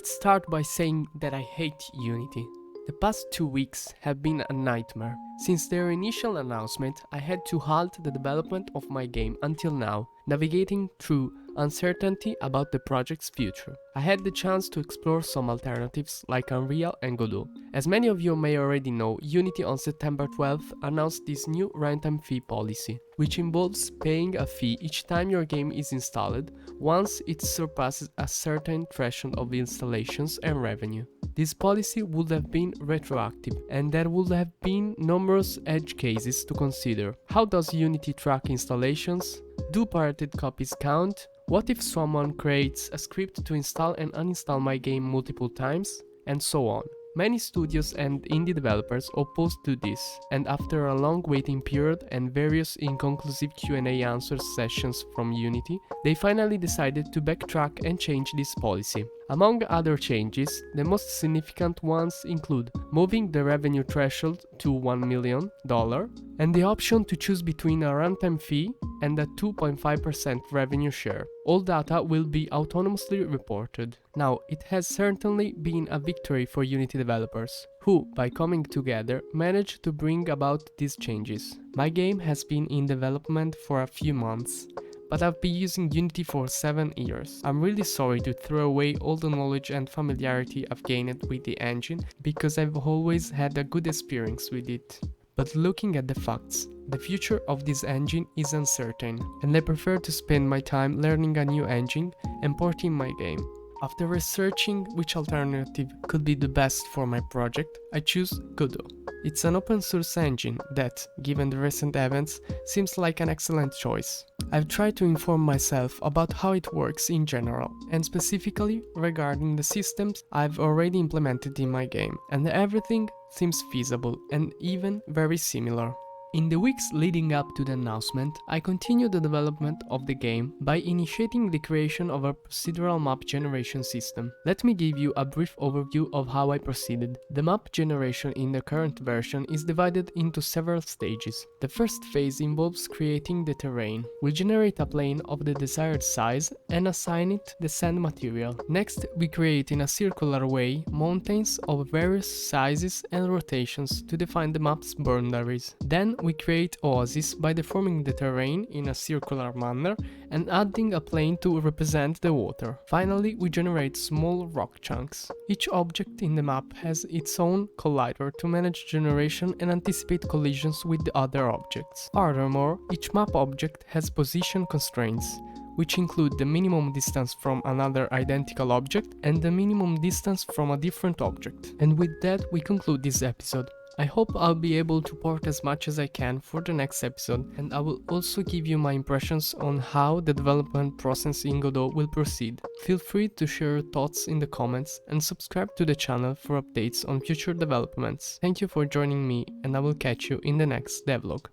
Let's start by saying that I hate Unity. The past 2 weeks have been a nightmare. Since their initial announcement, I had to halt the development of my game until now, navigating through uncertainty about the project's future. I had the chance to explore some alternatives like Unreal and Godot. As many of you may already know, Unity on September 12th announced this new runtime fee policy, which involves paying a fee each time your game is installed once it surpasses a certain threshold of installations and revenue. This policy would have been retroactive, and there would have been numerous edge cases to consider. How does Unity track installations? Do pirated copies count? What if someone creates a script to install and uninstall my game multiple times? And so on. Many studios and indie developers opposed to this, and after a long waiting period and various inconclusive Q&A answers sessions from Unity, they finally decided to backtrack and change this policy. Among other changes, the most significant ones include moving the revenue threshold to $1 million, and the option to choose between a runtime fee and a 2.5% revenue share. All data will be autonomously reported. Now, it has certainly been a victory for Unity developers, who, by coming together, managed to bring about these changes. My game has been in development for a few months, but I've been using Unity for 7 years. I'm really sorry to throw away all the knowledge and familiarity I've gained with the engine, because I've always had a good experience with it. But looking at the facts, the future of this engine is uncertain, and I prefer to spend my time learning a new engine and porting my game. After researching which alternative could be the best for my project, I choose Godot. It's an open source engine that, given the recent events, seems like an excellent choice. I've tried to inform myself about how it works in general, and specifically regarding the systems I've already implemented in my game, and everything seems feasible and even very similar. In the weeks leading up to the announcement, I continued the development of the game by initiating the creation of a procedural map generation system. Let me give you a brief overview of how I proceeded. The map generation in the current version is divided into several stages. The first phase involves creating the terrain. We generate a plane of the desired size and assign it the sand material. Next, we create in a circular way mountains of various sizes and rotations to define the map's boundaries. Then we create oases by deforming the terrain in a circular manner and adding a plane to represent the water. Finally, we generate small rock chunks. Each object in the map has its own collider to manage generation and anticipate collisions with the other objects. Furthermore, each map object has position constraints, which include the minimum distance from another identical object and the minimum distance from a different object. And with that, we conclude this episode. I hope I'll be able to port as much as I can for the next episode, and I will also give you my impressions on how the development process in Godot will proceed. Feel free to share your thoughts in the comments and subscribe to the channel for updates on future developments. Thank you for joining me, and I will catch you in the next devlog.